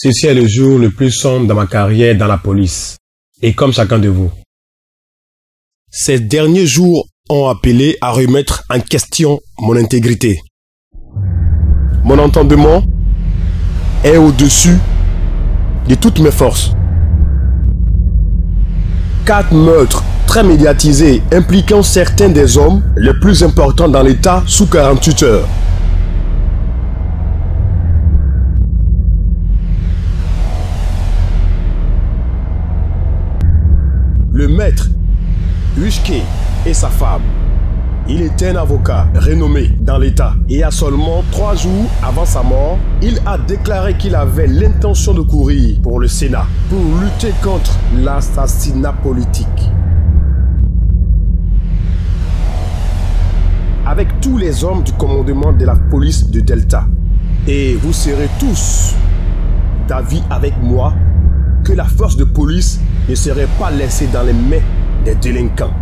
Ceci est le jour le plus sombre dans ma carrière dans la police. Et comme chacun de vous. Ces derniers jours ont appelé à remettre en question mon intégrité. Mon entendement est au-dessus de toutes mes forces. 4 meurtres très médiatisés impliquant certains des hommes les plus importants dans l'État sous 48 heures. Le maître, Huishke et sa femme. Il était un avocat renommé dans l'État et à seulement 3 jours avant sa mort, il a déclaré qu'il avait l'intention de courir pour le Sénat pour lutter contre l'assassinat politique. Avec tous les hommes du commandement de la police de Delta. Et vous serez tous d'avis avec moi que la force de police ne serait pas laissée dans les mains des délinquants.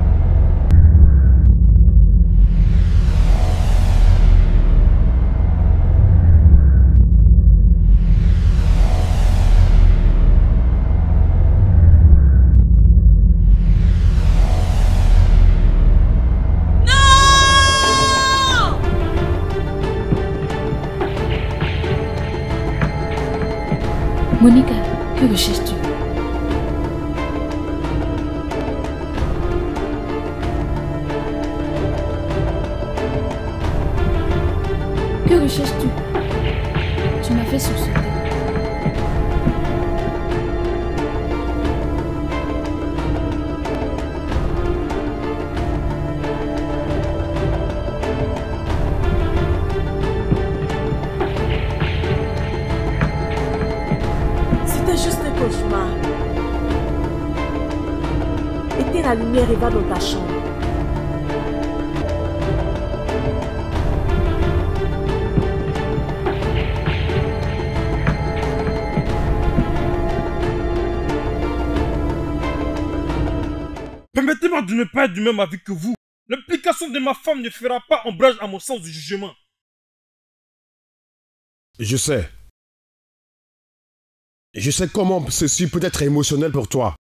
Monica, que recherches-tu? Que recherches-tu? Tu m'as fait sursauter. C'était juste un cauchemar. Éteins la lumière et va dans ta chambre. Permettez-moi de ne pas être du même avis que vous. L'implication de ma femme ne fera pas ombrage à mon sens du jugement. Je sais. Je sais comment ceci peut être émotionnel pour toi.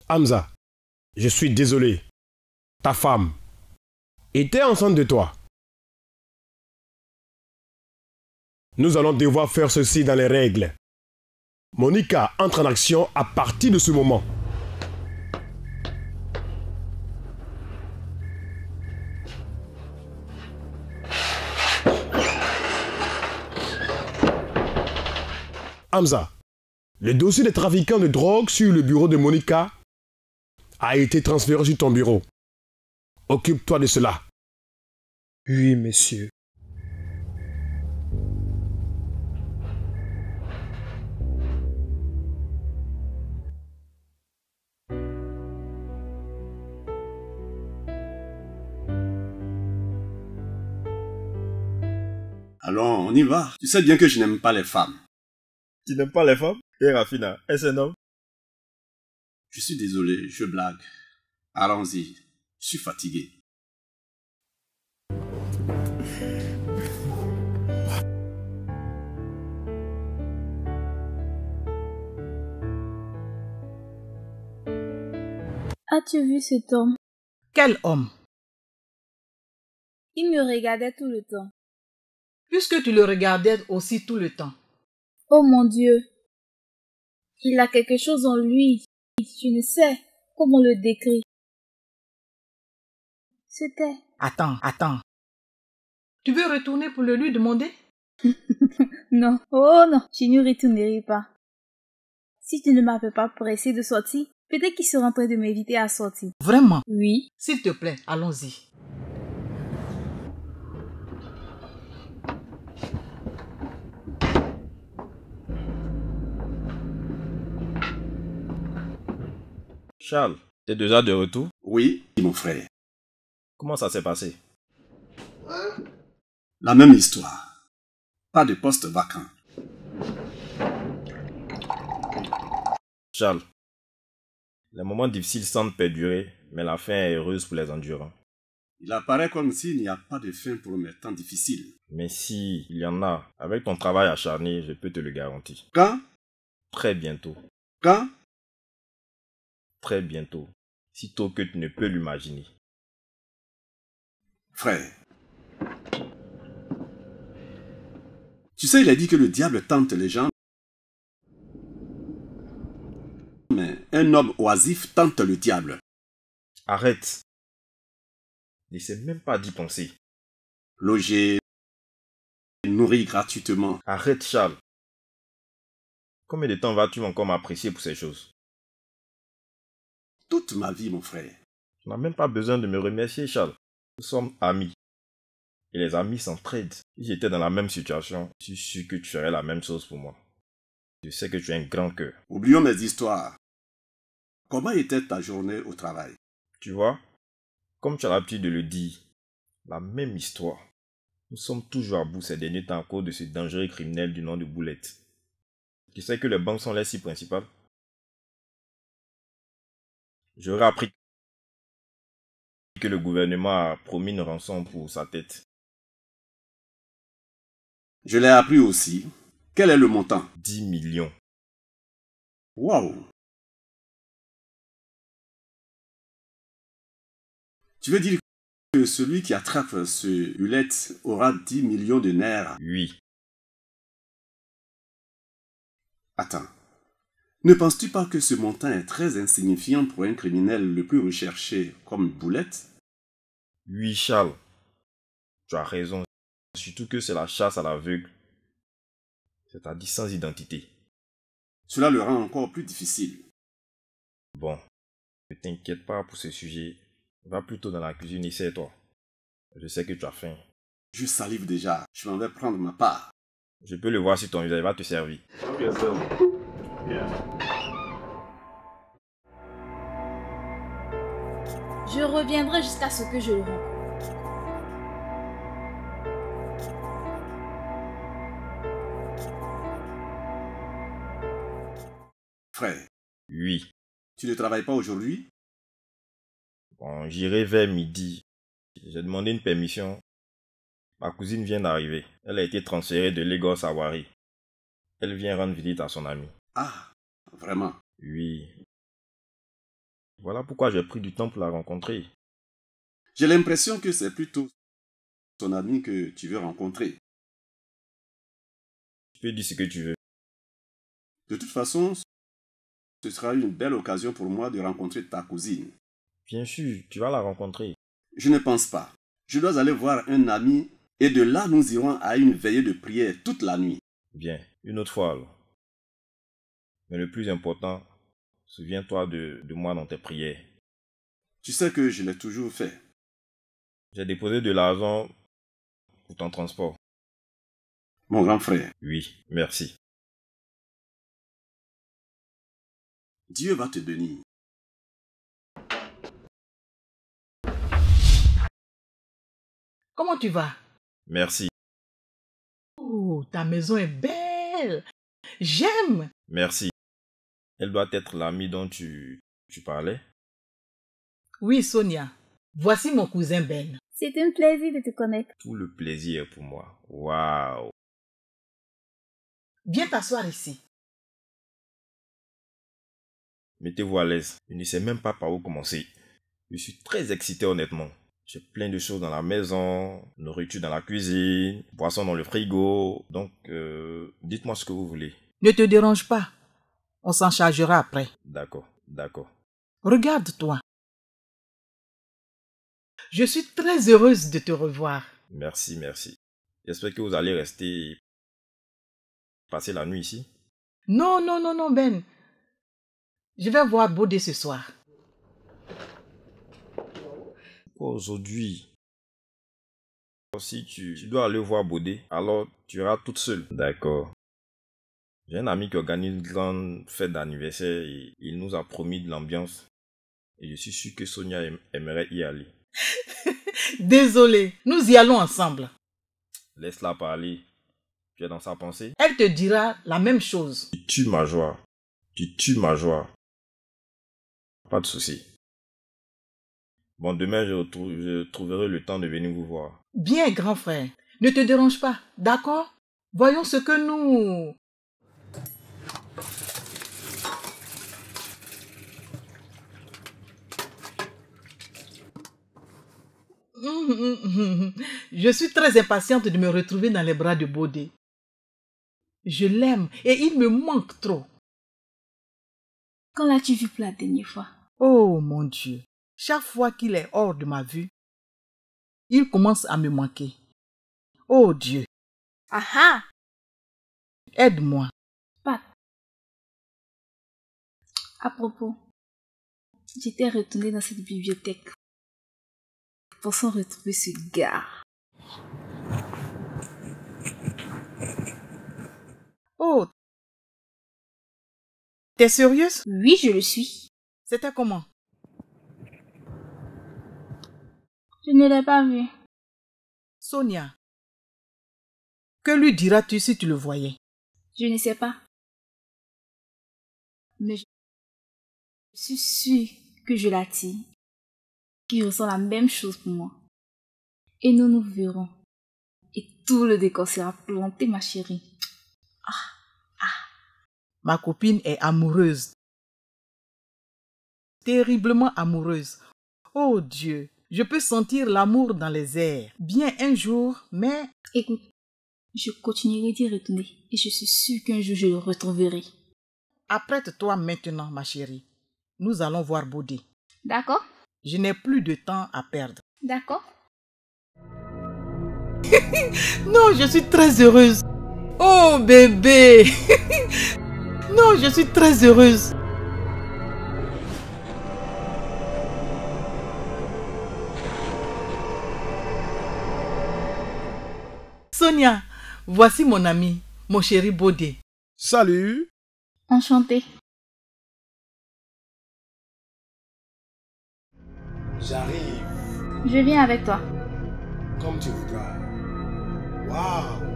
Hamza, je suis désolé. Ta femme était enceinte de toi. Nous allons devoir faire ceci dans les règles. Monica entre en action à partir de ce moment. Hamza, le dossier des trafiquants de drogue sur le bureau de Monica a été transféré sur ton bureau. Occupe-toi de cela. Oui, monsieur. Allons, on y va. Tu sais bien que je n'aime pas les femmes. Tu n'aimes pas les femmes? Et Rafina, est-ce un homme? Je suis désolé, je blague. Allons-y, je suis fatigué. As-tu vu cet homme? Quel homme? Il me regardait tout le temps. Puisque tu le regardais aussi tout le temps. Oh mon Dieu! Il a quelque chose en lui. Je ne sais comment le décrire. C'était... Attends. Tu veux retourner pour le lui demander? Non, oh non, je n'y retournerai pas. Si tu ne m'avais pas pressé de sortir, peut-être qu'il serait en train de m'inviter à sortir. Vraiment? Oui. S'il te plaît, allons-y. Charles, t'es déjà de retour? Oui, mon frère. Comment ça s'est passé? La même histoire. Pas de poste vacant. Charles, les moments difficiles semblent perdurer, mais la fin est heureuse pour les endurants. Il apparaît comme s'il n'y a pas de fin pour mes temps difficiles. Mais si, il y en a. Avec ton travail acharné, je peux te le garantir. Quand? Très bientôt. Quand? Très bientôt. Si tôt que tu ne peux l'imaginer. Frère, tu sais, il a dit que le diable tente les gens, mais un homme oisif tente le diable. Arrête. N'essaie même pas d'y penser. Loger, nourrir gratuitement. Arrête, Charles. Combien de temps vas-tu encore m'apprécier pour ces choses? Toute ma vie, mon frère. Tu n'as même pas besoin de me remercier, Charles. Nous sommes amis. Et les amis s'entraident. Si j'étais dans la même situation, je suis sûr que tu ferais la même chose pour moi. Je sais que tu as un grand cœur. Oublions mes histoires. Comment était ta journée au travail? Tu vois, comme tu as l'habitude de le dire, la même histoire. Nous sommes toujours à bout ces derniers temps à cause de ce dangereux criminel du nom de Boulette. Tu sais que les banques sont les cibles principales? J'aurais appris que le gouvernement a promis une rançon pour sa tête. Je l'ai appris aussi. Quel est le montant? 10 millions. Waouh! Tu veux dire que celui qui attrape ce Hulette aura 10 millions de nerfs? Oui. Attends. Ne penses-tu pas que ce montant est très insignifiant pour un criminel le plus recherché comme Boulette? Oui, Charles. Tu as raison. Surtout que c'est la chasse à l'aveugle. C'est-à-dire sans identité. Cela le rend encore plus difficile. Bon, ne t'inquiète pas pour ce sujet. Va plutôt dans la cuisine et essaie-toi. Je sais que tu as faim. Je salive déjà. Je m'en vais prendre ma part. Je peux le voir sur ton visage, il va te servir. Je reviendrai jusqu'à ce que je le rencontre. Frère, Oui. tu ne travailles pas aujourd'hui? Bon, j'irai vers midi. J'ai demandé une permission. Ma cousine vient d'arriver. Elle a été transférée de Lagos à Wari. Elle vient rendre visite à son ami. Ah, vraiment? Oui. Voilà pourquoi j'ai pris du temps pour la rencontrer. J'ai l'impression que c'est plutôt son ami que tu veux rencontrer. Tu peux dire ce que tu veux. De toute façon, ce sera une belle occasion pour moi de rencontrer ta cousine. Bien sûr, tu vas la rencontrer. Je ne pense pas. Je dois aller voir un ami et de là nous irons à une veillée de prière toute la nuit. Bien, une autre fois alors. Mais le plus important, souviens-toi de moi dans tes prières. Tu sais que je l'ai toujours fait. J'ai déposé de l'argent pour ton transport. Mon grand frère, Oui, merci. Dieu va te bénir. Comment tu vas? Merci. Oh, ta maison est belle. J'aime. Merci. Elle doit être l'amie dont tu parlais? Oui, Sonia. Voici mon cousin Ben. C'est un plaisir de te connaître. Tout le plaisir est pour moi. Waouh. Viens t'asseoir ici. Mettez-vous à l'aise. Je ne sais même pas par où commencer. Je suis très excité honnêtement. J'ai plein de choses dans la maison, nourriture dans la cuisine, boissons dans le frigo. Donc, dites-moi ce que vous voulez. Ne te dérange pas. On s'en chargera après. D'accord, d'accord. Regarde-toi. Je suis très heureuse de te revoir. Merci, merci. J'espère que vous allez rester passer la nuit ici. Non, non, non, non, Ben. Je vais voir Bodé ce soir. Pourquoi aujourd'hui? Si tu dois aller voir Bodé, alors tu iras toute seule. D'accord. J'ai un ami qui organise une grande fête d'anniversaire et il nous a promis de l'ambiance. Et je suis sûr que Sonia aimerait y aller. Désolé, nous y allons ensemble. Laisse-la parler. Tu es dans sa pensée? Elle te dira la même chose. Tu tues ma joie. Tu tues ma joie. Pas de souci. Bon, demain, je trouverai le temps de venir vous voir. Bien, grand frère. Ne te dérange pas, d'accord? Voyons ce que nous... Je suis très impatiente de me retrouver dans les bras de Bodé. Je l'aime et il me manque trop. Quand l'as-tu vu pour la dernière fois? Oh mon Dieu, chaque fois qu'il est hors de ma vue, il commence à me manquer. Oh Dieu, Ah ah! aide-moi. Pat. À propos, j'étais retournée dans cette bibliothèque pour s'en retrouver ce gars. Oh, t'es sérieuse? Oui, je le suis. C'était comment? Je ne l'ai pas vu. Sonia, que lui diras-tu si tu le voyais? Je ne sais pas. Mais je suis sûre que je l'attire, qu'il ressent la même chose pour moi. Et nous nous verrons. Et tout le décor sera planté, ma chérie. Ma copine est amoureuse. Terriblement amoureuse. Oh Dieu, je peux sentir l'amour dans les airs. Bien un jour, mais... Écoute, je continuerai d'y retourner et je suis sûre qu'un jour je le retrouverai. Apprête-toi maintenant, ma chérie. Nous allons voir Bodé. D'accord? Je n'ai plus de temps à perdre. D'accord? Non, je suis très heureuse. Oh bébé. Non, je suis très heureuse. Sonia, voici mon ami, mon chéri Bodé. Salut. Enchantée. J'arrive. Je viens avec toi. Comme tu voudras. Waouh.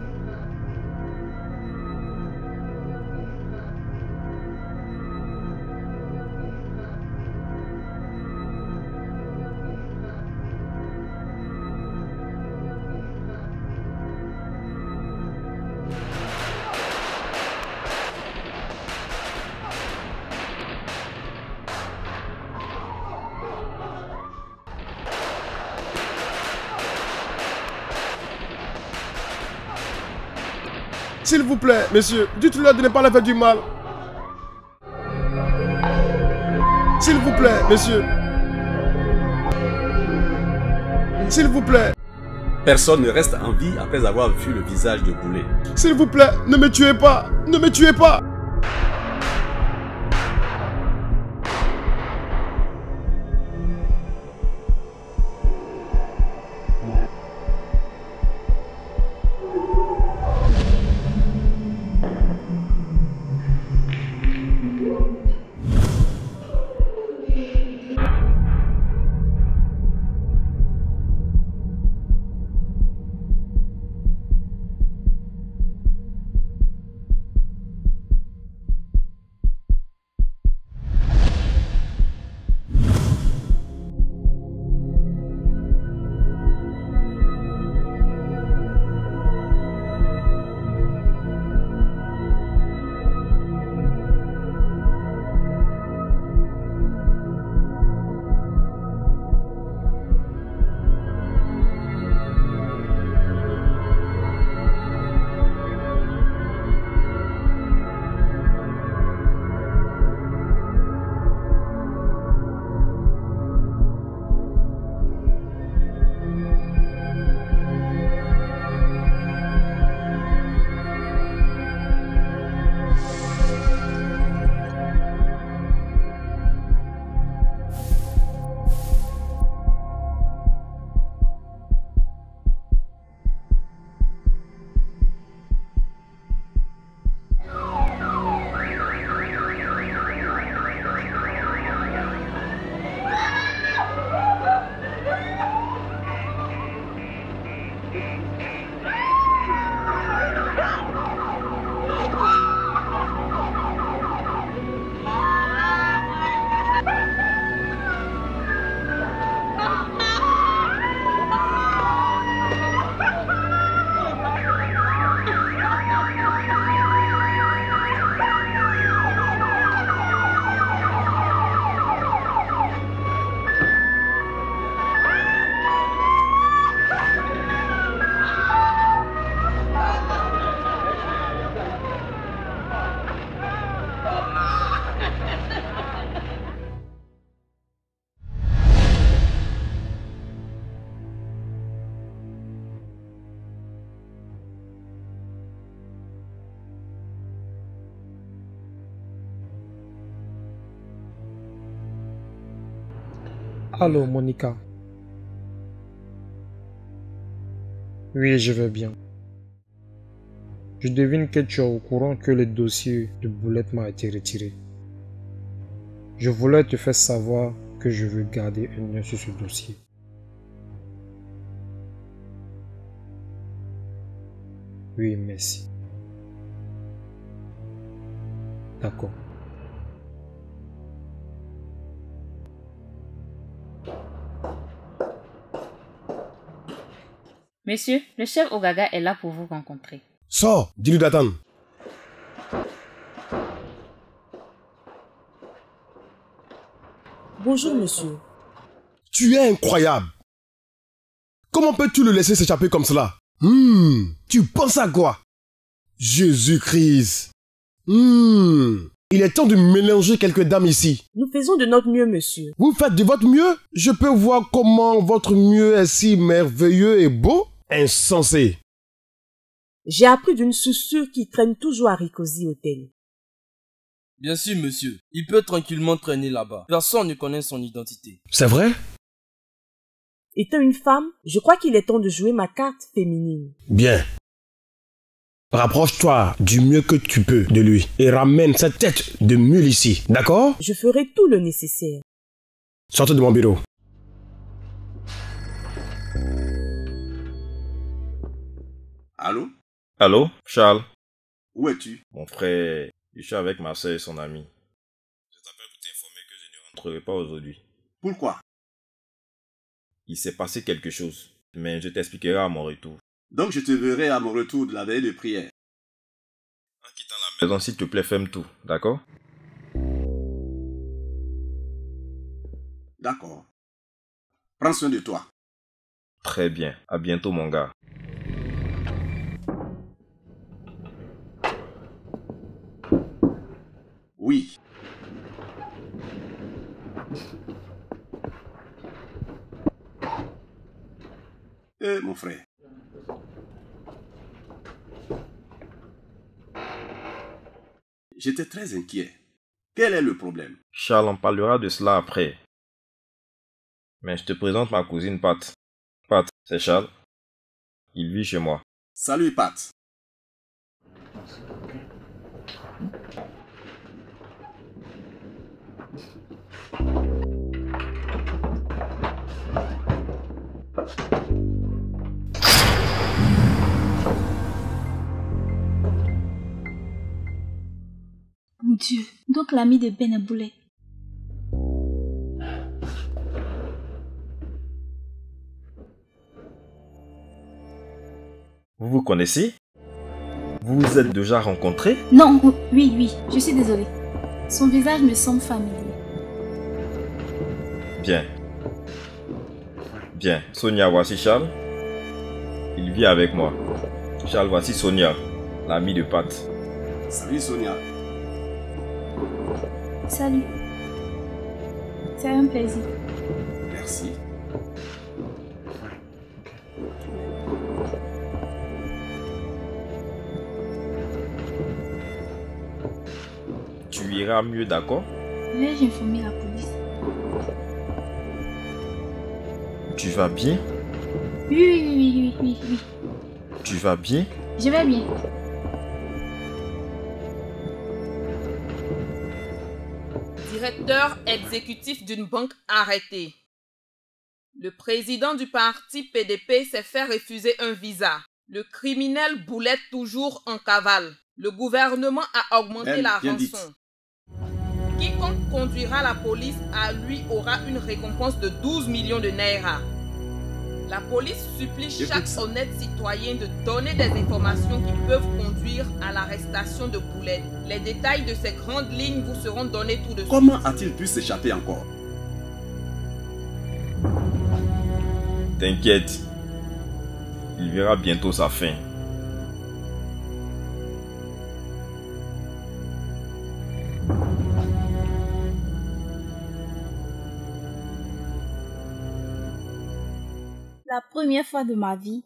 S'il vous plaît, monsieur, dites-leur de ne pas leur faire du mal. S'il vous plaît, monsieur. S'il vous plaît. Personne ne reste en vie après avoir vu le visage de Boulet. S'il vous plaît, ne me tuez pas. Ne me tuez pas. Allô, Monica. Oui, je vais bien. Je devine que tu es au courant que le dossier de Boulette m'a été retiré. Je voulais te faire savoir que je veux garder un œil sur ce dossier. Oui, merci. D'accord. Monsieur, le chef Ogaga est là pour vous rencontrer. Sors, dis-lui d'attendre. Bonjour, monsieur. Tu es incroyable. Comment peux-tu le laisser s'échapper comme cela? Tu penses à quoi? Jésus-Christ. Il est temps de mélanger quelques dames ici. Nous faisons de notre mieux, monsieur. Vous faites de votre mieux? Je peux voir comment votre mieux est si merveilleux et beau? Insensé. J'ai appris d'une soussure qui traîne toujours à Ricosi Hotel. Bien sûr, monsieur. Il peut tranquillement traîner là-bas. Personne ne connaît son identité. C'est vrai? Étant une femme, je crois qu'il est temps de jouer ma carte féminine. Bien. Rapproche-toi du mieux que tu peux de lui et ramène cette tête de mule ici, d'accord? Je ferai tout le nécessaire. Sortez de mon bureau. Allô? Allô, Charles? Où es-tu? Mon frère, je suis avec ma soeur et son ami. Je t'appelle pour t'informer que je ne rentrerai pas aujourd'hui. Pourquoi? Il s'est passé quelque chose, mais je t'expliquerai à mon retour. Donc je te verrai à mon retour de la veille de prière. En quittant la maison, s'il te plaît, ferme tout, d'accord? D'accord. Prends soin de toi. Très bien, à bientôt mon gars. Oui. Mon frère. J'étais très inquiet. Quel est le problème? Charles, on parlera de cela après. Mais je te présente ma cousine Pat. Pat, c'est Charles. Il vit chez moi. Salut Pat. Mon Dieu, donc l'ami de Ben est Boulette. Vous vous connaissez? Vous vous êtes déjà rencontrés? Non, oui, je suis désolée. Son visage me semble familier. Bien. Bien. Sonia, voici Charles. Il vit avec moi. Charles, voici Sonia, l'amie de Pat. Salut Sonia. Salut. C'est un plaisir. Merci. Tu iras mieux, d'accord? Vais-je informer la police? Tu vas bien? Oui. Tu vas bien? Je vais bien. Directeur exécutif d'une banque arrêté. Le président du parti PDP s'est fait refuser un visa. Le criminel Boulette toujours en cavale. Le gouvernement a augmenté la rançon. Quiconque conduira la police à lui aura une récompense de 12 millions de naira. La police supplie chaque honnête citoyen de donner des informations qui peuvent conduire à l'arrestation de Boulette. Les détails de ces grandes lignes vous seront donnés tout de suite. Comment a-t-il pu s'échapper encore? T'inquiète. Il verra bientôt sa fin. La première fois de ma vie,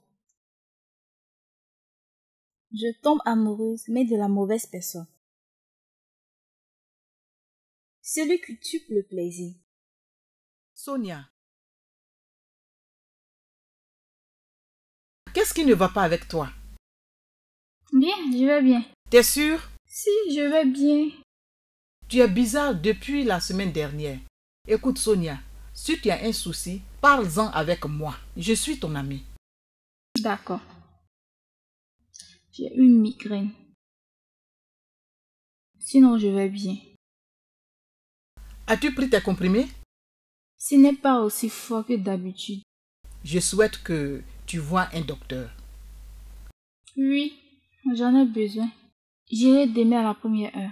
je tombe amoureuse, mais de la mauvaise personne. Celui qui tue le plaisir. Sonia, qu'est-ce qui ne va pas avec toi? Bien, je vais bien. T'es sûr? Si, je vais bien. Tu es bizarre depuis la semaine dernière. Écoute Sonia, si tu as un souci, parle-en avec moi. Je suis ton amie. D'accord. J'ai une migraine. Sinon, je vais bien. As-tu pris tes comprimés? Ce n'est pas aussi fort que d'habitude. Je souhaite que tu vois un docteur. Oui, j'en ai besoin. J'irai demain à la première heure.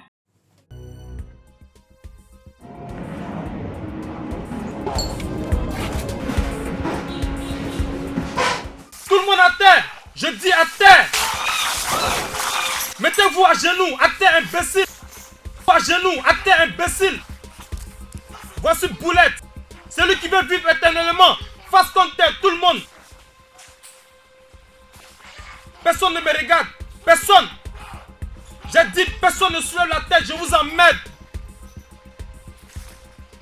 Tout le monde à terre! Je dis à terre! Mettez-vous à genoux, à terre, imbécile! À genoux, à terre, imbécile! Voici Boulette! Celui qui veut vivre éternellement! Face contre terre, tout le monde! Personne ne me regarde! Personne! J'ai dit personne ne soulève la tête, je vous emmerde!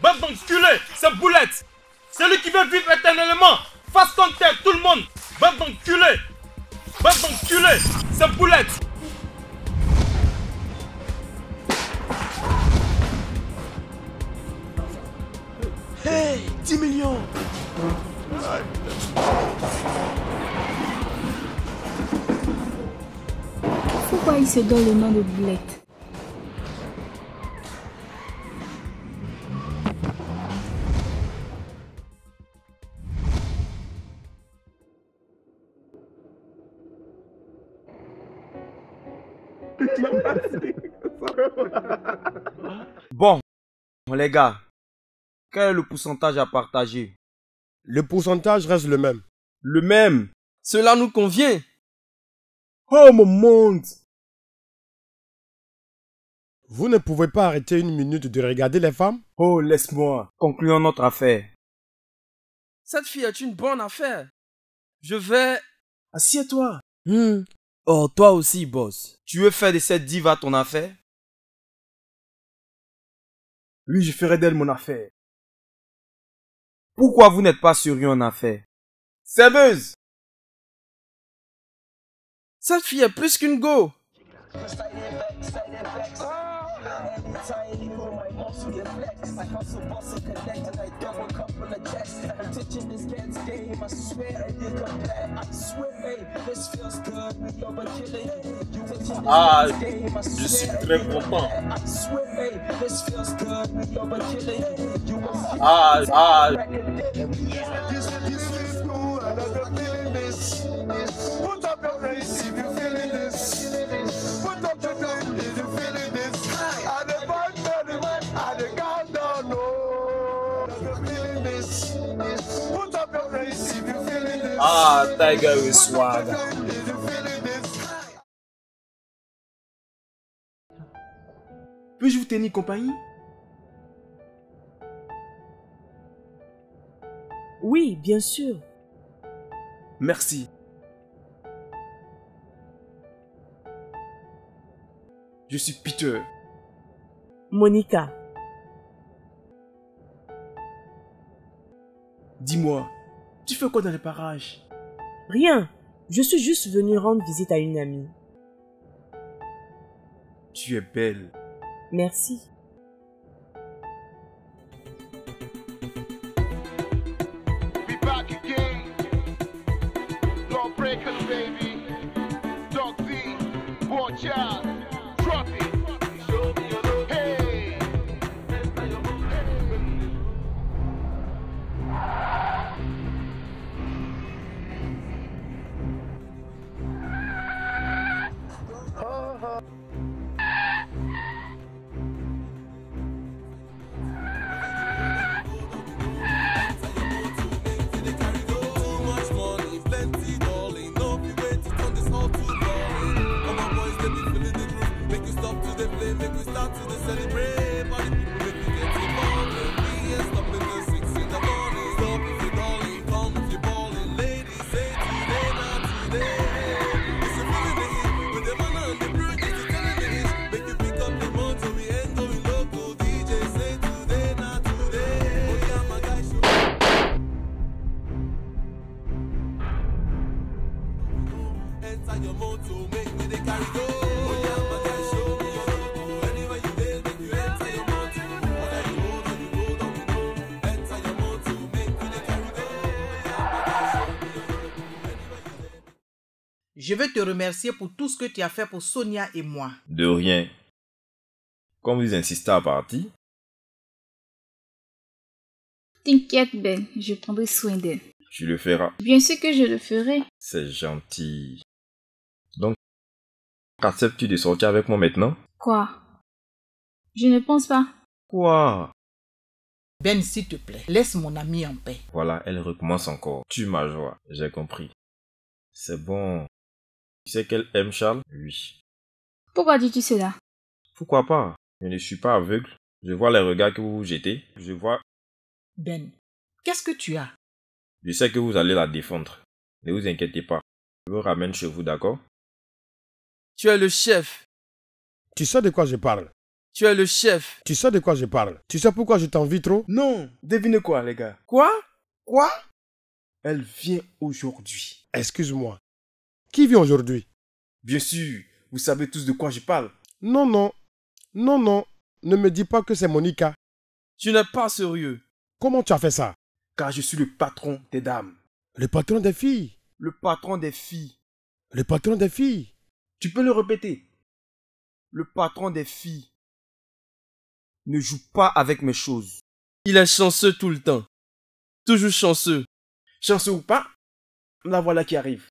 Bande d'enculés, c'est Boulette! Celui qui veut vivre éternellement! Face contre terre, tout le monde! Bande d'enculés! Bande d'enculés, c'est Boulette! Hey, 10 millions! Pourquoi il se donne le nom de Boulette? Bon, les gars, quel est le pourcentage à partager? Le pourcentage reste le même. Le même? Cela nous convient. Oh mon monde! Vous ne pouvez pas arrêter une minute de regarder les femmes? Oh, laisse-moi. Concluons notre affaire. Cette fille est une bonne affaire. Je vais... Assieds-toi. Oh, toi aussi, boss. Tu veux faire de cette diva ton affaire? Oui, je ferai d'elle mon affaire. Pourquoi vous n'êtes pas sérieux en affaire? Serveuse! Cette fille est plus qu'une go. Ah, je suis très content. Ah, Tiger with swagger. Puis-je vous tenir compagnie? Oui, bien sûr. Merci. Je suis Peter. Monica. Dis-moi, tu fais quoi dans les parages? Rien. Je suis juste venu rendre visite à une amie. Tu es belle. Merci. We back again. Lawbreakers, baby. Dog V, boy child. Drop it. Hey. Je veux te remercier pour tout ce que tu as fait pour Sonia et moi. De rien. Comme vous insistez à partir, T'inquiète, Ben, je prendrai soin d'elle. tu le feras. Bien sûr que je le ferai. C'est gentil. Donc, acceptes-tu de sortir avec moi maintenant? Quoi? Je ne pense pas. Quoi? Ben, s'il te plaît, laisse mon ami en paix. Voilà, elle recommence encore. Tu m'as joie, j'ai compris. C'est bon. Tu sais qu'elle aime Charles? Oui. Pourquoi dis-tu cela? Pourquoi pas? Je ne suis pas aveugle. Je vois les regards que vous vous jetez. Je vois... Ben, qu'est-ce que tu as? Je sais que vous allez la défendre. Ne vous inquiétez pas. Je vous ramène chez vous, d'accord? Tu es le chef. Tu sais de quoi je parle? Tu es le chef. Tu sais de quoi je parle? Tu sais pourquoi je t'envie trop? Non, devinez quoi, les gars? Quoi? Quoi? Elle vient aujourd'hui. Excuse-moi. Qui vient aujourd'hui? Bien sûr, vous savez tous de quoi je parle. Non, non. Non, non. Ne me dis pas que c'est Monica. Tu n'es pas sérieux. Comment tu as fait ça? Car je suis le patron des dames. Le patron des filles. Le patron des filles. Le patron des filles. Tu peux le répéter. Le patron des filles ne joue pas avec mes choses. Il est chanceux tout le temps. Toujours chanceux. Chanceux ou pas, la voilà qui arrive.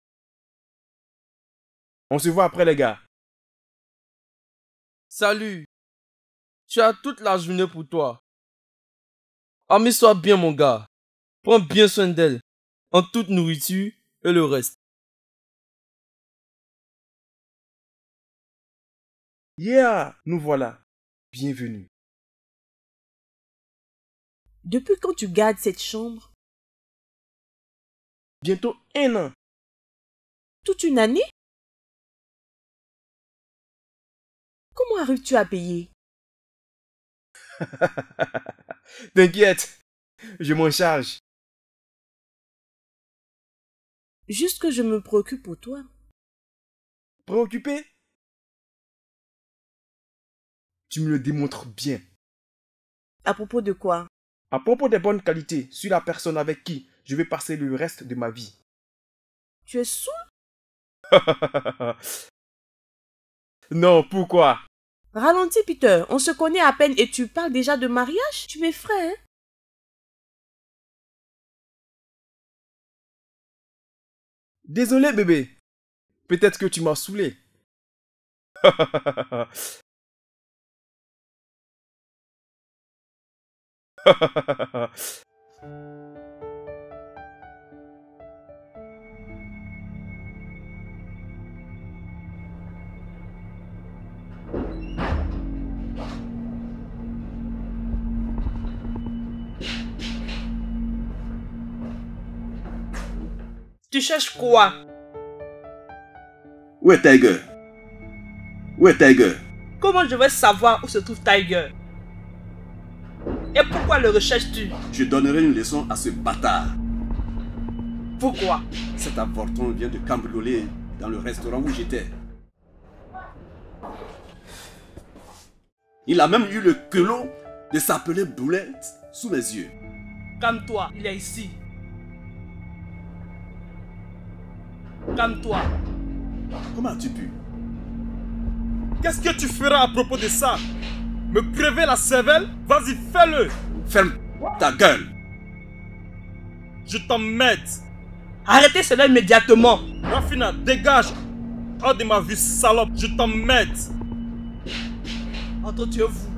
On se voit après, les gars. Salut. Tu as toute la journée pour toi. Amuse-toi bien, mon gars. Prends bien soin d'elle. En toute nourriture et le reste. Yeah, nous voilà. Bienvenue. Depuis quand tu gardes cette chambre? Bientôt 1 an. Toute une année? Comment arrives-tu à payer? T'inquiète, je m'en charge. Juste que je me préoccupe pour toi. Préoccupé? Tu me le démontres bien. À propos de quoi? À propos des bonnes qualités sur la personne avec qui je vais passer le reste de ma vie. Tu es saoul? Non, pourquoi? Ralentis, Peter. On se connaît à peine et tu parles déjà de mariage? Tu m'effraies, hein? Désolé, bébé. Peut-être que tu m'as saoulé. Tu cherches quoi? Où est Tiger? Où est Tiger? Comment je vais savoir où se trouve Tiger? Et pourquoi le recherches-tu? Je donnerai une leçon à ce bâtard. Pourquoi? Cet avorton vient de cambrioler dans le restaurant où j'étais. Il a même eu le culot de s'appeler Boulette sous mes yeux. Calme-toi, il est ici. Calme-toi. Comment as-tu pu? Qu'est-ce que tu feras à propos de ça? Me crever la cervelle? Vas-y, fais-le! Ferme ta gueule! Je t'emmerde! Arrêtez cela immédiatement! Rafina, dégage! Hors de ma vue, salope! Je t'emmerde! Entretuez-vous.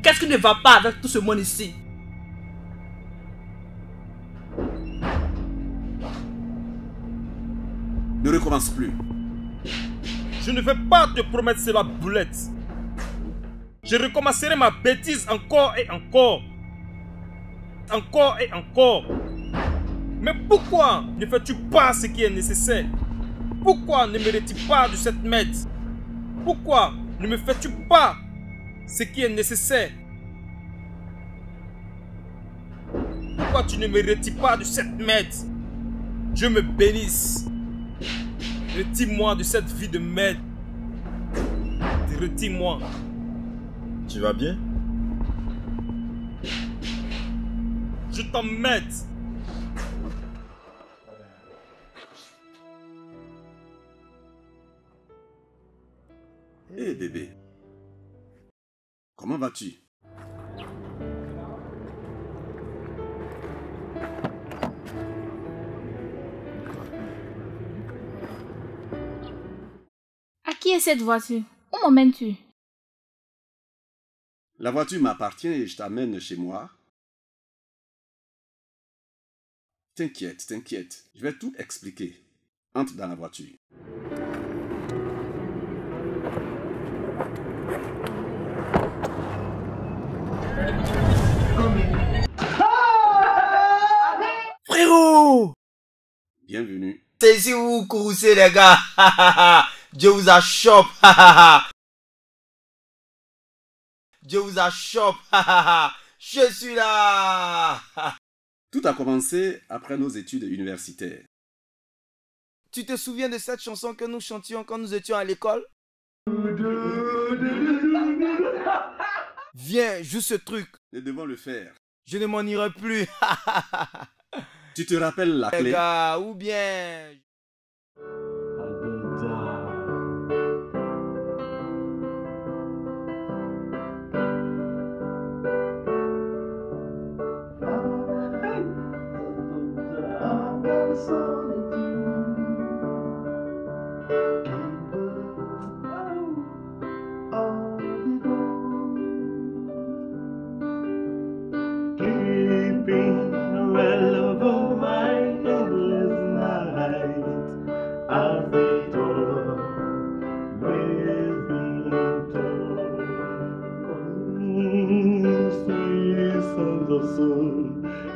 Qu'est-ce qui ne va pas avec tout ce monde ici? Ne recommence plus. Je ne vais pas te promettre cela, Boulette. Je recommencerai ma bêtise encore et encore. Encore et encore. Mais pourquoi ne fais-tu pas ce qui est nécessaire? Pourquoi ne me retires pas de cette merde? Pourquoi ne me fais-tu pas ce qui est nécessaire? Pourquoi tu ne me retires pas de cette merde? Dieu me bénisse. Retire-moi de cette vie de merde. Retire-moi. Tu vas bien? Je t'emmerde. Hé bébé, comment vas-tu? À qui est cette voiture? Où m'emmènes-tu? La voiture m'appartient et je t'amène chez moi. T'inquiète, t'inquiète, je vais tout expliquer. Entre dans la voiture. Frérot! Bienvenue. C'est ici où vous courroucez les gars. Dieu vous a chop. Dieu vous a chop. Je suis là. Tout a commencé après nos études universitaires. Tu te souviens de cette chanson que nous chantions quand nous étions à l'école? Viens, joue ce truc. Nous devons le faire. Je ne m'en irai plus. Tu te rappelles la clé? Les gars, ou bien...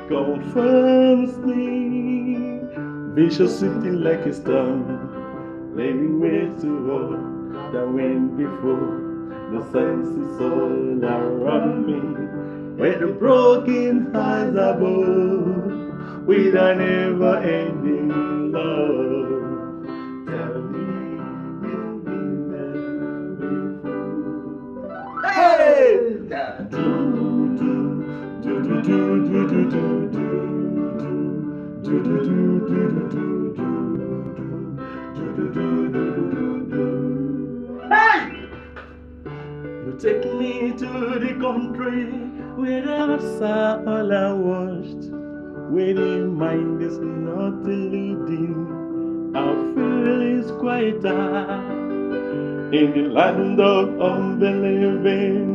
Confirms me, vicious sitting like a storm, laying way to walk that went before. The senses all around me, where the broken hearts above, with a never-ending love. Tell me you've been there before. Hey! Hey! You take me to the country where the outside all I watched, where the mind is not deluding, our feel is quieter. In the land of unbelieving,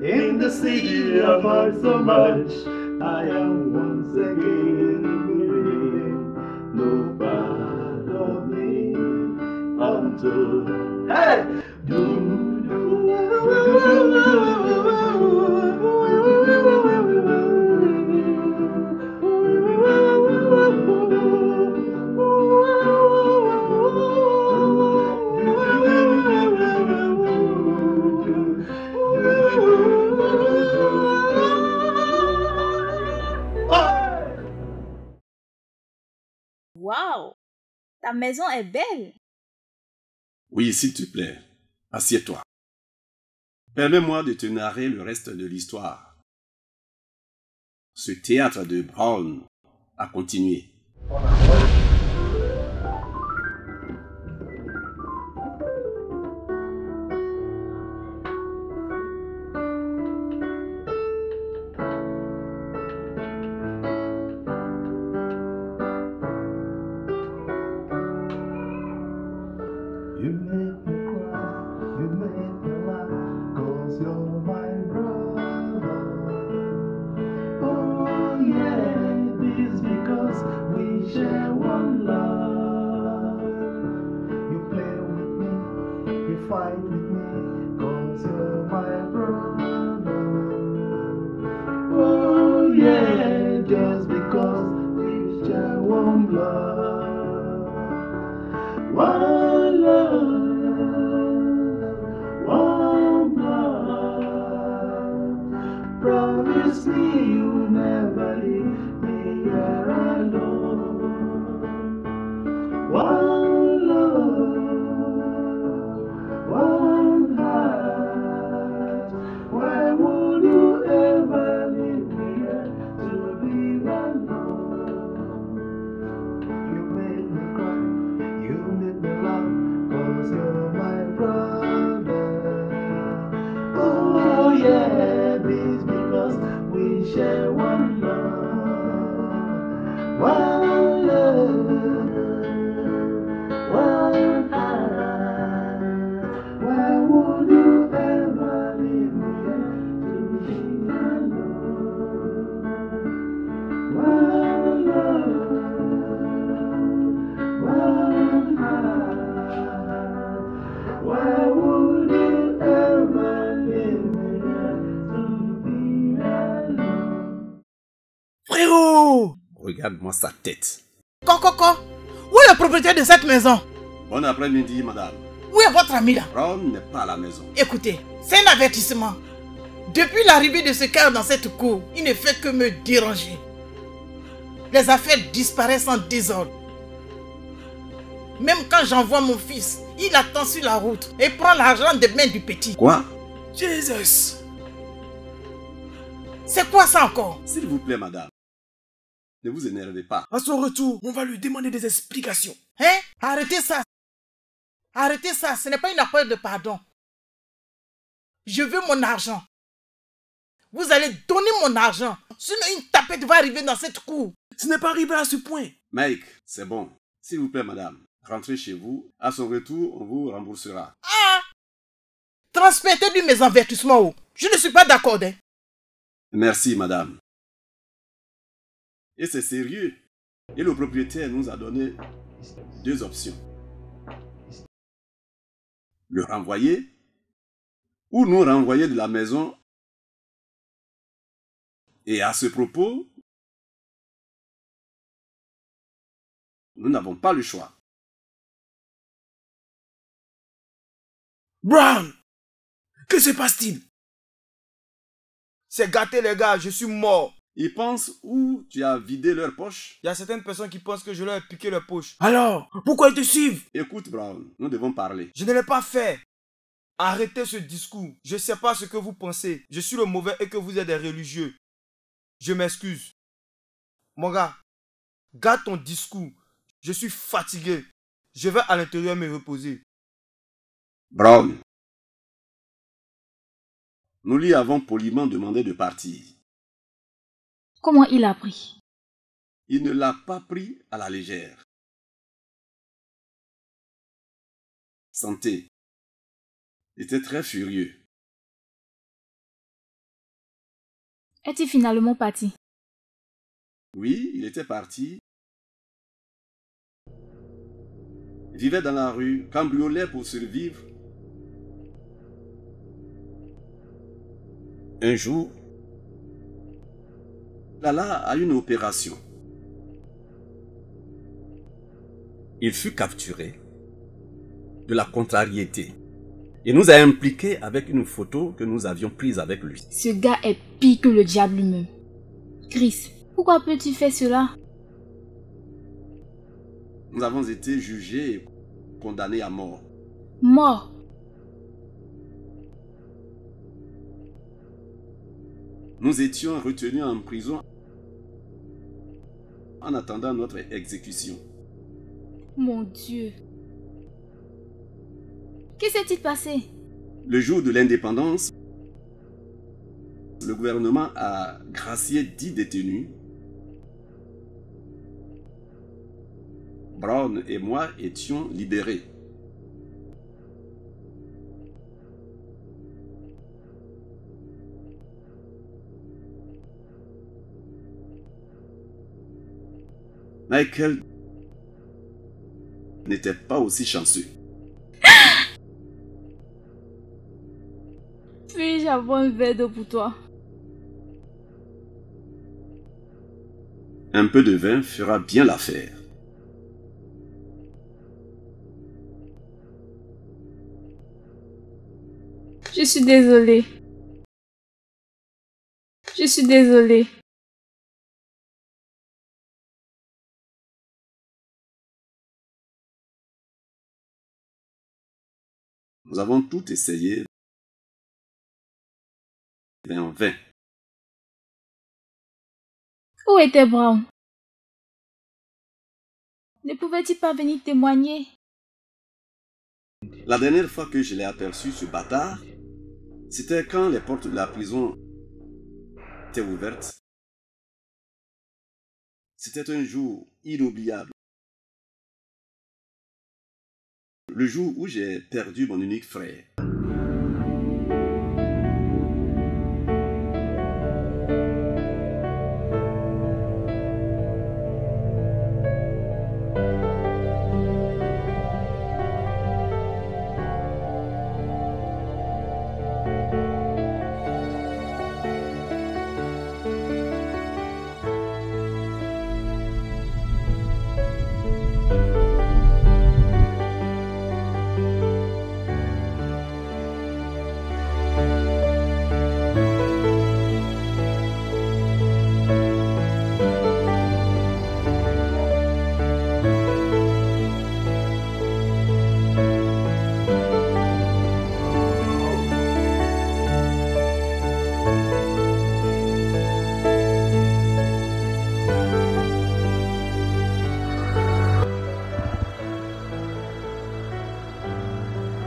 in the city I've heard so much, I am once again believing. No part of me unto hey, Waouh! Ta maison est belle! Oui, s'il te plaît, assieds-toi. Permets-moi de te narrer le reste de l'histoire. Ce théâtre de Brown a continué. you make me cry, you make me laugh, 'cause you're my brother. Oh yeah, this because we share one love. You play with me, you fight with me, 'cause you're my brother. Oh yeah, just because we share one blood. One love, one blood. Promise me you'll never leave me here alone. One love, one heart. Why would you ever leave me here to live alone? You made me cry, you made me laugh, share one love, one heart. Why would you ever leave me to be alone? One love, one heart. Why would you ever leave me to be alone? Frérot! Regarde-moi sa tête. Coco, où est le propriétaire de cette maison? Bon après-midi, madame. Où est votre ami là? Brown n'est pas à la maison. Écoutez, c'est un avertissement. Depuis l'arrivée de ce car dans cette cour, il ne fait que me déranger. Les affaires disparaissent en désordre. Même quand j'envoie mon fils, il attend sur la route et prend l'argent des mains du petit. Quoi? Jesus! C'est quoi ça encore? S'il vous plaît, madame. Ne vous énervez pas. À son retour, on va lui demander des explications. Hein? Arrêtez ça. Arrêtez ça, ce n'est pas une affaire de pardon. Je veux mon argent. Vous allez donner mon argent. Sinon une tapette va arriver dans cette cour. Ce n'est pas arrivé à ce point. Mike, c'est bon. S'il vous plaît, madame. Rentrez chez vous. À son retour, on vous remboursera. Ah! Transmettez-lui mes avertissements. Je ne suis pas d'accord. Hein? Merci, madame. Et c'est sérieux. Et le propriétaire nous a donné 2 options. Le renvoyer ou nous renvoyer de la maison. Et à ce propos, nous n'avons pas le choix. Brown! Que se passe-t-il? C'est gâté les gars, je suis mort. Ils pensent où tu as vidé leurs poches. Il y a certaines personnes qui pensent que je leur ai piqué leurs poches. Alors, pourquoi ils te suivent? Écoute Brown, nous devons parler. Je ne l'ai pas fait. Arrêtez ce discours. Je ne sais pas ce que vous pensez. Je suis le mauvais et que vous êtes des religieux. Je m'excuse. Mon gars, garde ton discours. Je suis fatigué. Je vais à l'intérieur me reposer. Brown, nous lui avons poliment demandé de partir. Comment il a pris? Il ne l'a pas pris à la légère. Santé. Il était très furieux. Est-il finalement parti? Oui, il était parti. Il vivait dans la rue, cambriolait pour survivre. Un jour, Lala a eu une opération. Il fut capturé de la contrariété et nous a impliqués avec une photo que nous avions prise avec lui. Ce gars est pire que le diable lui-même. Chris, pourquoi peux-tu faire cela? Nous avons été jugés et condamnés à mort. Mort? Nous étions retenus en prison en attendant notre exécution. Mon Dieu. Que s'est-il passé? Le jour de l'indépendance, le gouvernement a gracié 10 détenus. Brown et moi étions libérés. Michael n'était pas aussi chanceux. Puis-je avoir un verre d'eau pour toi? Un peu de vin fera bien l'affaire. Je suis désolée. Je suis désolée. Nous avons tout essayé. Mais en vain. Où était Brown? Ne pouvait-il pas venir témoigner? La dernière fois que je l'ai aperçu, ce bâtard, c'était quand les portes de la prison étaient ouvertes C'était un jour inoubliable. Le jour où j'ai perdu mon unique frère.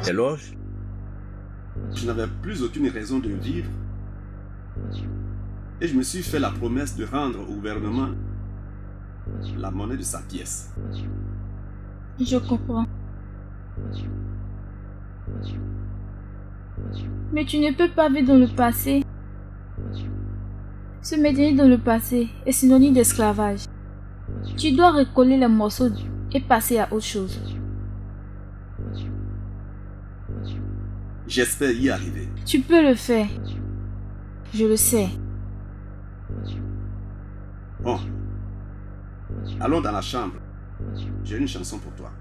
Éloge, je n'avais plus aucune raison de vivre et je me suis fait la promesse de rendre au gouvernement la monnaie de sa pièce. Je comprends. Mais tu ne peux pas vivre dans le passé. Se maintenir dans le passé est synonyme d'esclavage. Tu dois recoller les morceaux et passer à autre chose. J'espère y arriver. Tu peux le faire. Je le sais. Bon. Allons dans la chambre. J'ai une chanson pour toi.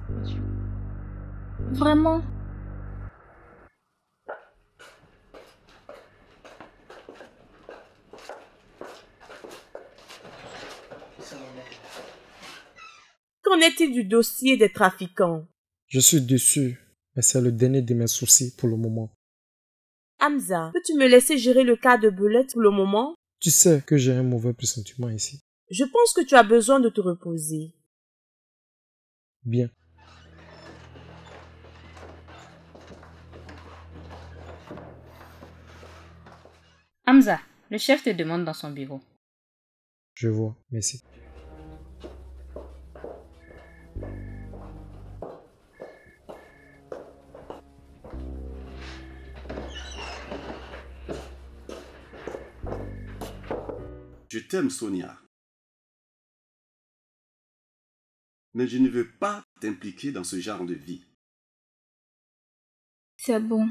Vraiment? Qu'en est-il du dossier des trafiquants? Je suis déçu, mais c'est le dernier de mes soucis pour le moment. Hamza, peux-tu me laisser gérer le cas de Boulette pour le moment? Tu sais que j'ai un mauvais pressentiment ici. Je pense que tu as besoin de te reposer. Bien. Hamza, le chef te demande dans son bureau. Je vois, merci. Je t'aime, Sonia. Mais je ne veux pas t'impliquer dans ce genre de vie. C'est bon.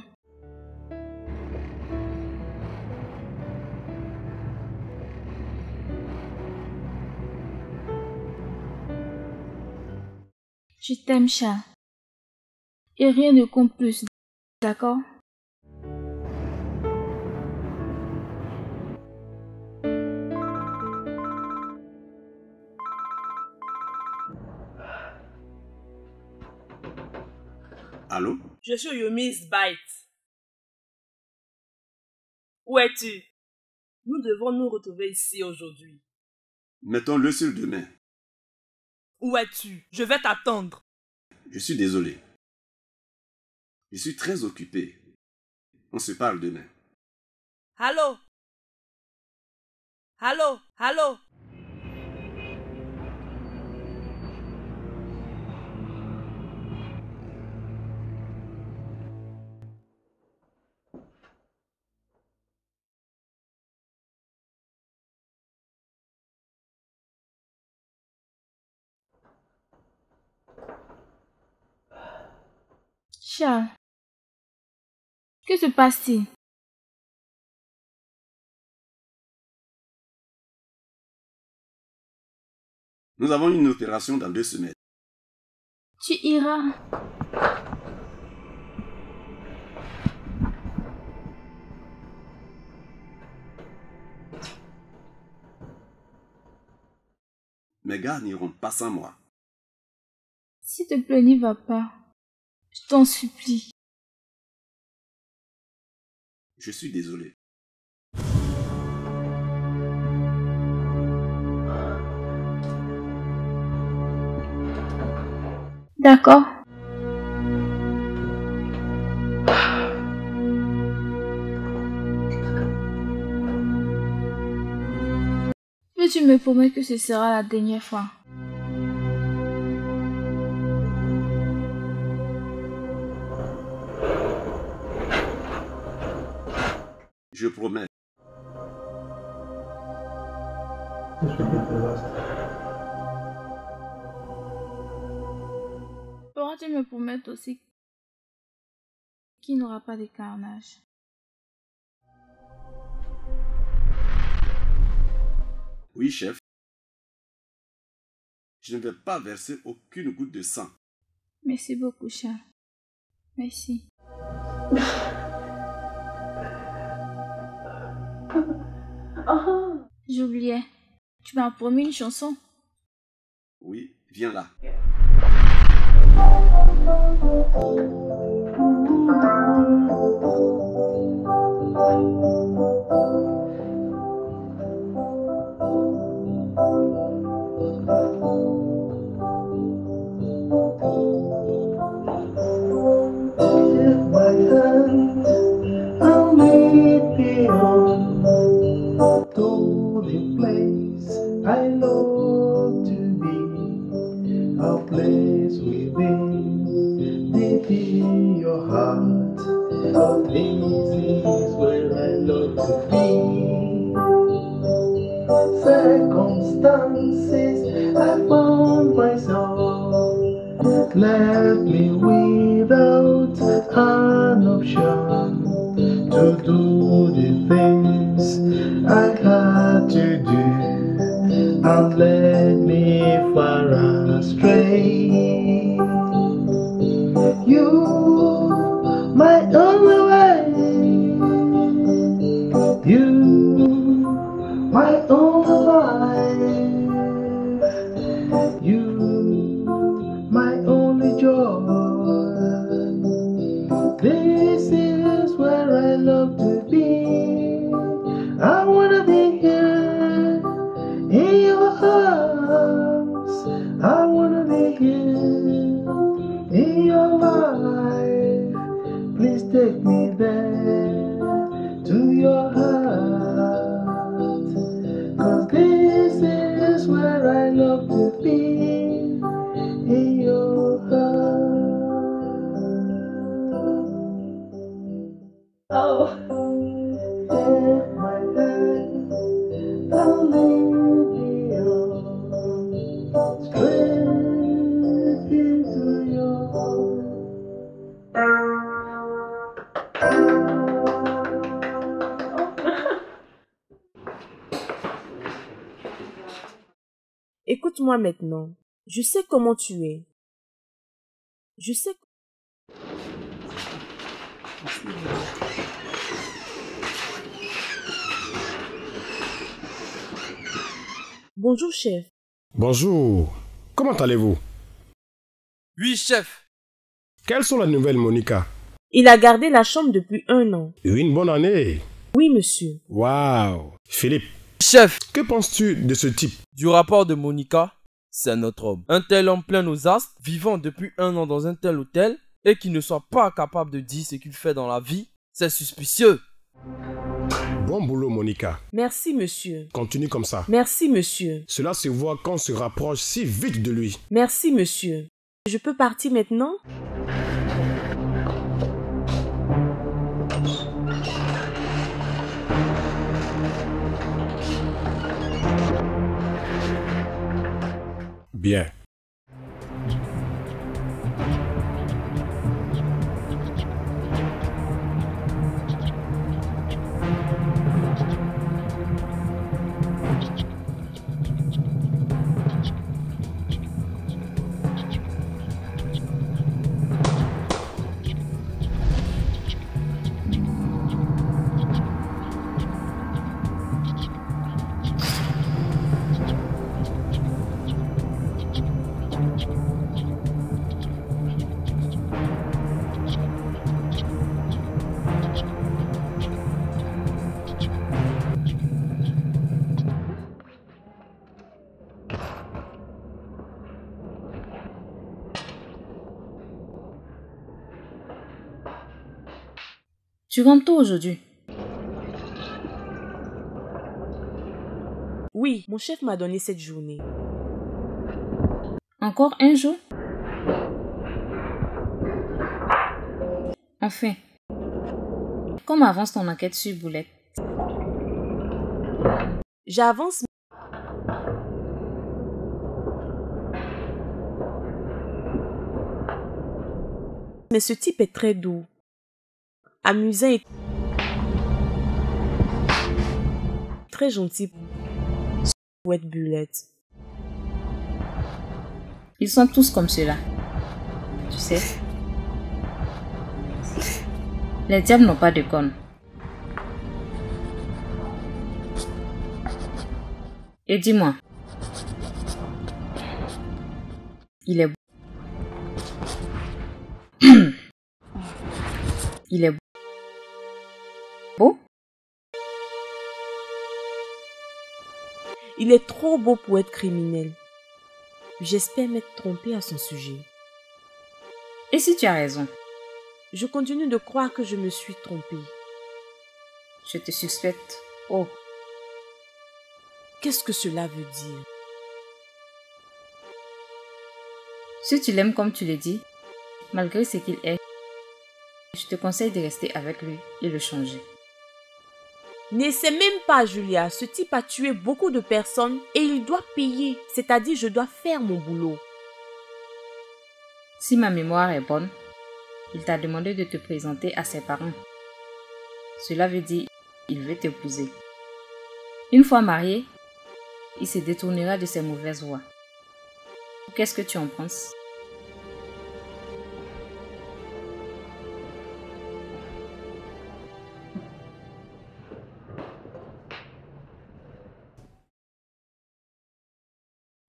Je t'aime, Charles. Et rien ne compte plus, d'accord? Allô? Je suis Yumi's Bite. Où es-tu? Nous devons nous retrouver ici aujourd'hui. Mettons-le sur demain. Où es-tu? Je vais t'attendre. Je suis désolé. Je suis très occupé. On se parle demain. Allô? Allô? Allô? Charles, que se passe-t-il? Nous avons une opération dans 2 semaines. Tu iras. Mes gars n'iront pas sans moi. S'il te plaît, n'y va pas. Je t'en supplie. Je suis désolé. D'accord. que tu me promets que ce sera la dernière fois? Je promets. Pourras-tu me promettre aussi qu'il n'y aura pas de carnage? Oui, chef. Je ne vais pas verser aucune goutte de sang. Merci beaucoup, Charles. Merci. J'oubliais. Tu m'as promis une chanson. Oui, viens là. I long to be a place within, deep in your heart. A place is where I love to be. Circumstances I found myself left me without an option to do the things I had to do. And led me far astray. You, my only way. You, my only life. You, my only joy. This is where I love to be. I wanna be here in your arms. I wanna be here in your life. Please take me there to your heart. 'Cause this is where I love to be, in your heart. Oh, take my hand, don't leave me on, straight into your heart. Écoute-moi maintenant. Je sais comment tu es. Je sais. Bonjour, chef. Bonjour. Comment allez-vous? Oui, chef. Quelles sont les nouvelles, Monica? Il a gardé la chambre depuis 1 an. Une bonne année. Oui, monsieur. Waouh. Philippe. Chef. Que penses-tu de ce type? Du rapport de Monica, c'est notre homme. Un tel homme plein aux astres, vivant depuis 1 an dans un tel hôtel, et qui ne soit pas capable de dire ce qu'il fait dans la vie, c'est suspicieux. Bon boulot, Monica. Merci, monsieur. Continue comme ça. Merci, monsieur. Cela se voit quand on se rapproche si vite de lui. Merci, monsieur. Je peux partir maintenant? Bien. Tu rentres tôt aujourd'hui? Oui, Oui, mon chef m'a donné cette journée. Encore un jour? Enfin, comment avance ton enquête sur Boulette? J'avance. Mais ce type est très doux, amusant et très gentil pour être Bulette. Ils sont tous comme cela. Tu sais, les diables n'ont pas de cornes. Et dis-moi, il est beau. Il est beau? Il est trop beau pour être criminel. J'espère m'être trompée à son sujet. Et si tu as raison? Je continue de croire que je me suis trompée. Je te suspecte. Oh. Qu'est-ce que cela veut dire? Si tu l'aimes comme tu le dis, malgré ce qu'il est, je te conseille de rester avec lui et le changer. N'essaie même pas, Julia. Ce type a tué beaucoup de personnes et il doit payer. C'est-à-dire, je dois faire mon boulot. Si ma mémoire est bonne, il t'a demandé de te présenter à ses parents. Cela veut dire qu'il veut t'épouser. Une fois marié, il se détournera de ses mauvaises voies. Qu'est-ce que tu en penses?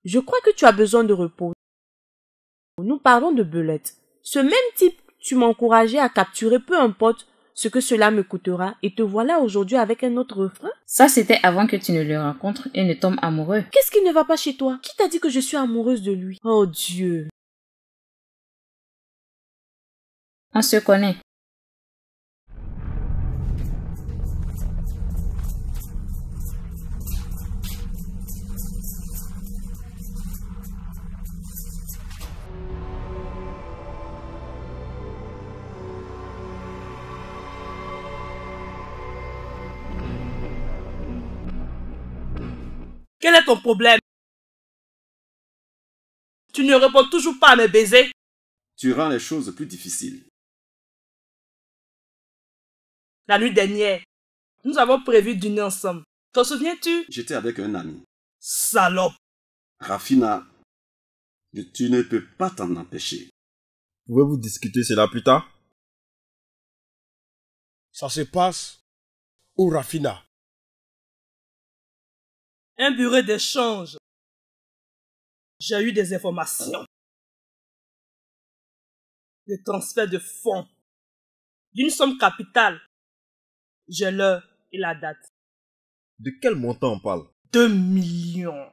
Je crois que tu as besoin de repos. Nous parlons de Belette. Ce même type, tu m'encourageais à capturer, peu importe ce que cela me coûtera, et te voilà aujourd'hui avec un autre refrain. Ça, c'était avant que tu ne le rencontres et ne tombes amoureux. Qu'est-ce qui ne va pas chez toi? Qui t'a dit que je suis amoureuse de lui? Oh Dieu! On se connaît. Quel est ton problème? Tu ne réponds toujours pas à mes baisers. Tu rends les choses plus difficiles. La nuit dernière, nous avons prévu dîner ensemble. T'en souviens-tu? J'étais avec un ami. Salope! Rafina, tu ne peux pas t'en empêcher. Pouvez-vous discuter cela plus tard? Ça se passe où, Rafina? Un bureau d'échange. J'ai eu des informations. Le transfert de fonds d'une somme capitale. J'ai l'heure et la date. De quel montant on parle? 2 millions.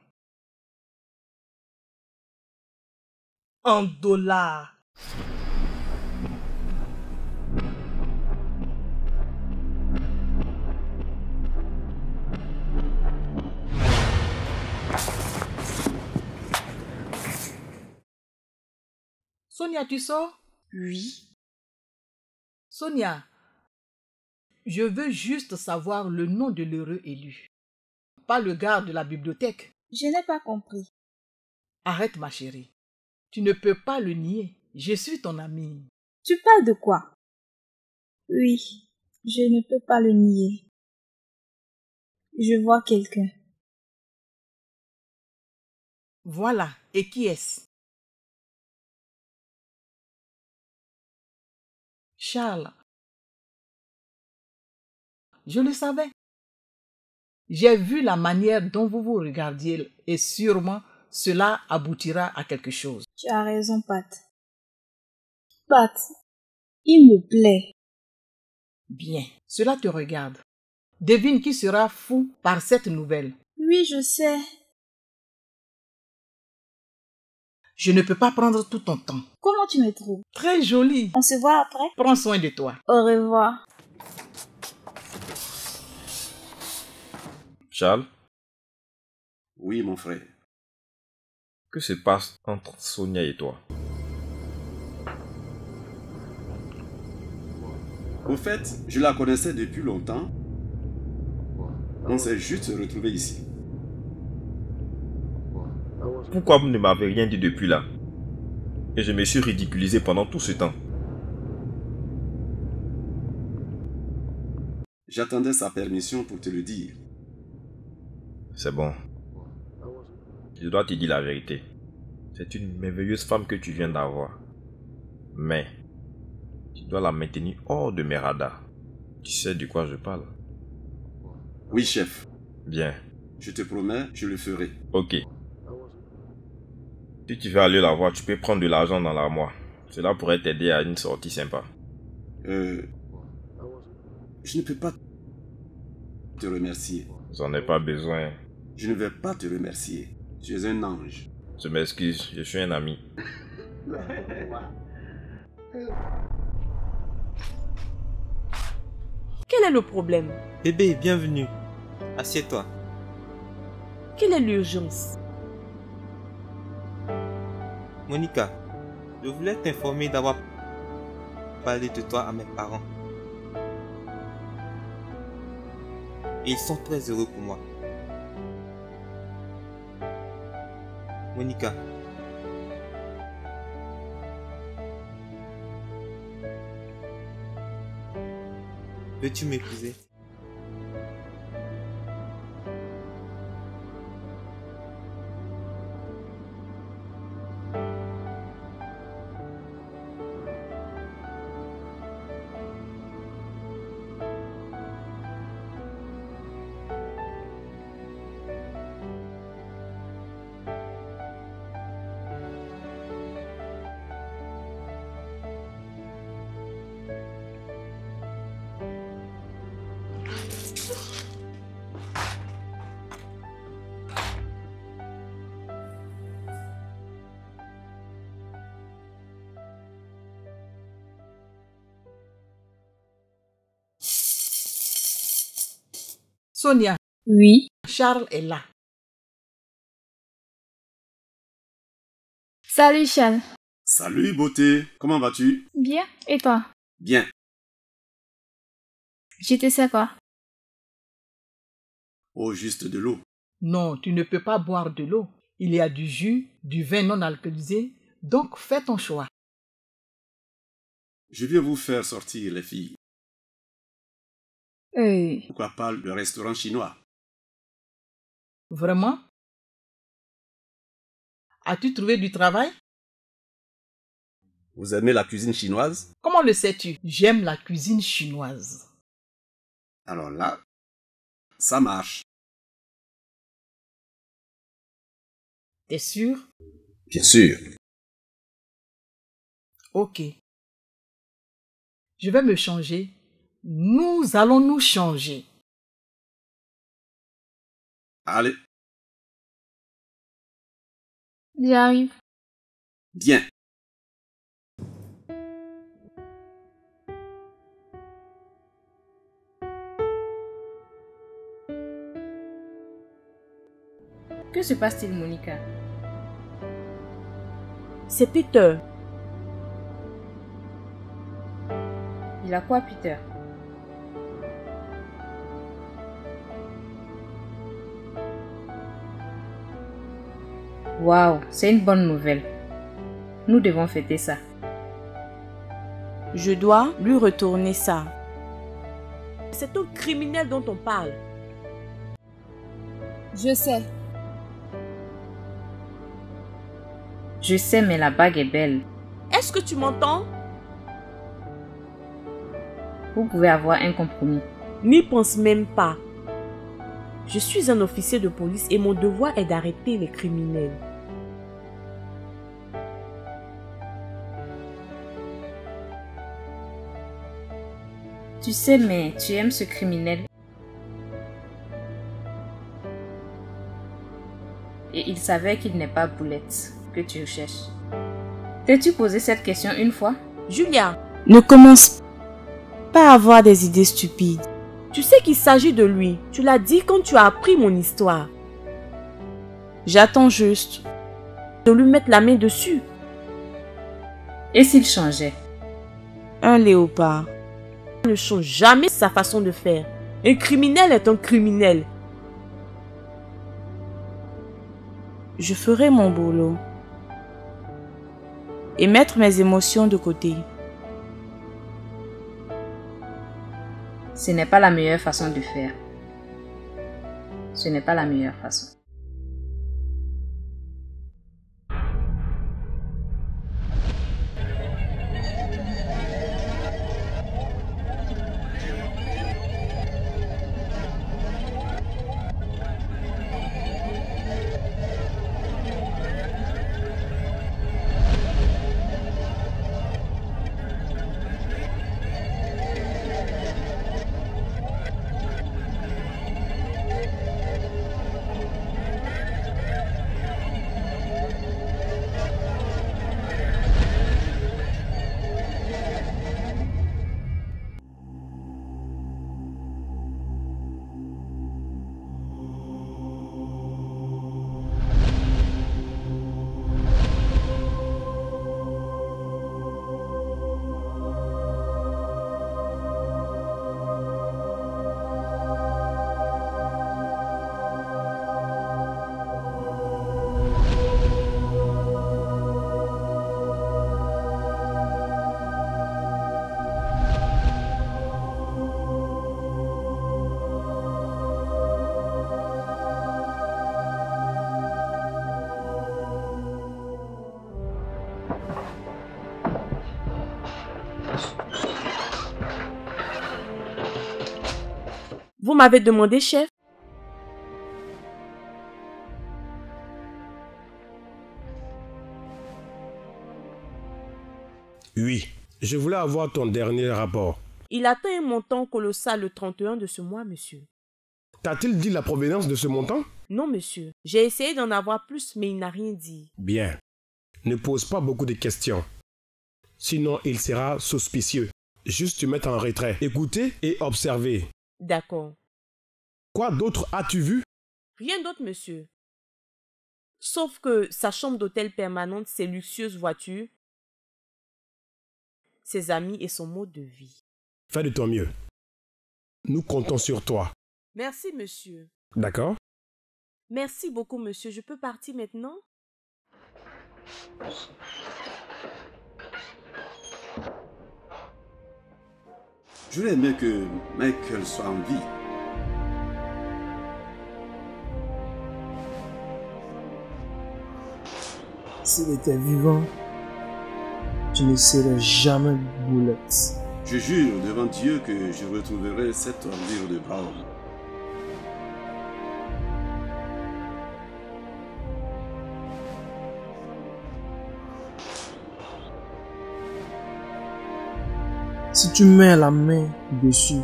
En dollars. Sonia, tu sors? Oui. Sonia, je veux juste savoir le nom de l'heureux élu. Pas le garde de la bibliothèque. Je n'ai pas compris. Arrête, ma chérie. Tu ne peux pas le nier. Je suis ton amie. Tu parles de quoi? Oui, je ne peux pas le nier. Je vois quelqu'un. Voilà. Et qui est-ce? Charles. Je le savais. J'ai vu la manière dont vous vous regardiez et sûrement cela aboutira à quelque chose. Tu as raison, Pat. Pat, il me plaît. Bien, cela te regarde. Devine qui sera fou par cette nouvelle. Oui, je sais. Je ne peux pas prendre tout ton temps. Comment tu me trouves? Très jolie. On se voit après? Prends soin de toi. Au revoir. Charles, Oui, mon frère. Que se passe entre Sonia et toi? Au fait, je la connaissais depuis longtemps. On s'est juste retrouvés ici. Pourquoi vous ne m'avez rien dit depuis là? Et je me suis ridiculisé pendant tout ce temps. J'attendais sa permission pour te le dire. C'est bon. Je dois te dire la vérité. C'est une merveilleuse femme que tu viens d'avoir. Mais, tu dois la maintenir hors de mes radars. Tu sais de quoi je parle? Oui, chef. Bien. Je te promets, je le ferai. Ok. Si tu veux aller la voir, tu peux prendre de l'argent dans l'armoire. Cela pourrait t'aider à une sortie sympa. Je ne peux pas te remercier. J'en ai pas besoin. Je ne vais pas te remercier. Tu es un ange. Je m'excuse, je suis un ami. Quel est le problème? Bébé, bienvenue. Assieds-toi. Quelle est l'urgence? Monica, je voulais t'informer d'avoir parlé de toi à mes parents. Et ils sont très heureux pour moi. Monica. Veux-tu m'épouser? Sonia. Oui. Charles est là. Salut Charles. Salut beauté, comment vas-tu? Bien, et toi? Bien. Je te sais quoi? Oh, juste de l'eau. Non, tu ne peux pas boire de l'eau. Il y a du jus, du vin non alcoolisé, donc fais ton choix. Je viens vous faire sortir les filles. Pourquoi pas le restaurant chinois? Vraiment? As-tu trouvé du travail? Vous aimez la cuisine chinoise? Comment le sais-tu? J'aime la cuisine chinoise. Alors là, ça marche. T'es sûr? Bien sûr. Ok. Je vais me changer. Nous allons nous changer. Allez. J'arrive. Bien. Que se passe-t-il, Monica? C'est Peter. Il a quoi, Peter? Waouh, c'est une bonne nouvelle. Nous devons fêter ça. Je dois lui retourner ça. C'est un criminel dont on parle. Je sais. Je sais, mais la bague est belle. Est-ce que tu m'entends? Vous pouvez avoir un compromis. N'y pense même pas. Je suis un officier de police et mon devoir est d'arrêter les criminels. Tu sais, mais tu aimes ce criminel. Et il savait qu'il n'est pas Boulette que tu recherches. T'es-tu posé cette question une fois? Julia, ne commence pas à avoir des idées stupides. Tu sais qu'il s'agit de lui. Tu l'as dit quand tu as appris mon histoire. J'attends juste de lui mettre la main dessus. Et s'il changeait? Un léopard ne change jamais sa façon de faire. Un criminel est un criminel. Je ferai mon boulot et mettre mes émotions de côté. Ce n'est pas la meilleure façon de faire. Ce n'est pas la meilleure façon. Vous m'avez demandé, chef? Oui, je voulais avoir ton dernier rapport. Il atteint un montant colossal le 31 de ce mois, monsieur. T'a-t-il dit la provenance de ce montant? Non, monsieur. J'ai essayé d'en avoir plus, mais il n'a rien dit. Bien. Ne pose pas beaucoup de questions. Sinon, il sera suspicieux. Juste te mettre en retrait. Écouter et observer. D'accord. Quoi d'autre as-tu vu? Rien d'autre, monsieur. Sauf que sa chambre d'hôtel permanente, ses luxueuses voitures, ses amis et son mode de vie. Fais de ton mieux. Nous comptons sur toi. Merci, monsieur. D'accord? Merci beaucoup, monsieur. Je peux partir maintenant? J'aurais aimé que Michael soit en vie. S'il était vivant, je ne serais jamais Boulette. Je jure devant Dieu que je retrouverai cette ordure de Brown. Si tu mets la main dessus,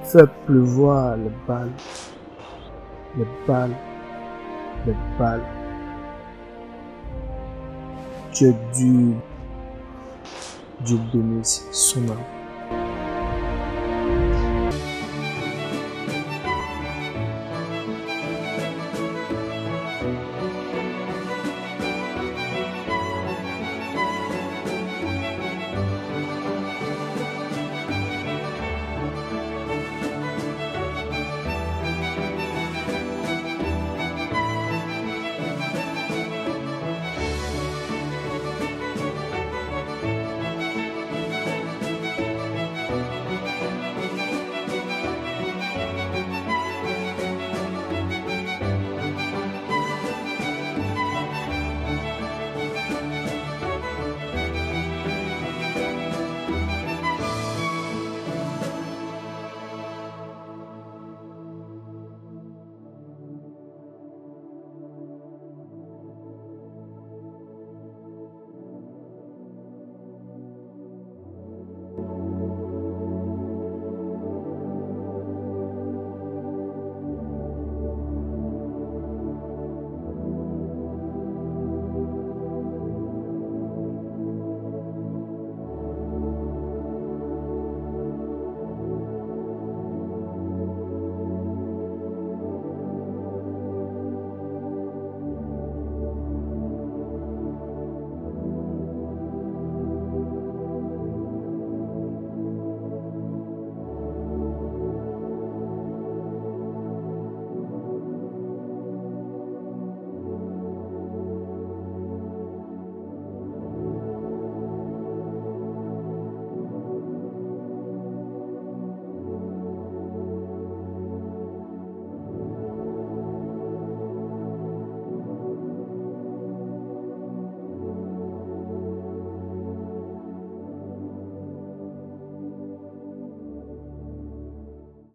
fais pleuvoir les balles, les balles, les balles. Tu es dur. Dieu bénisse son âme.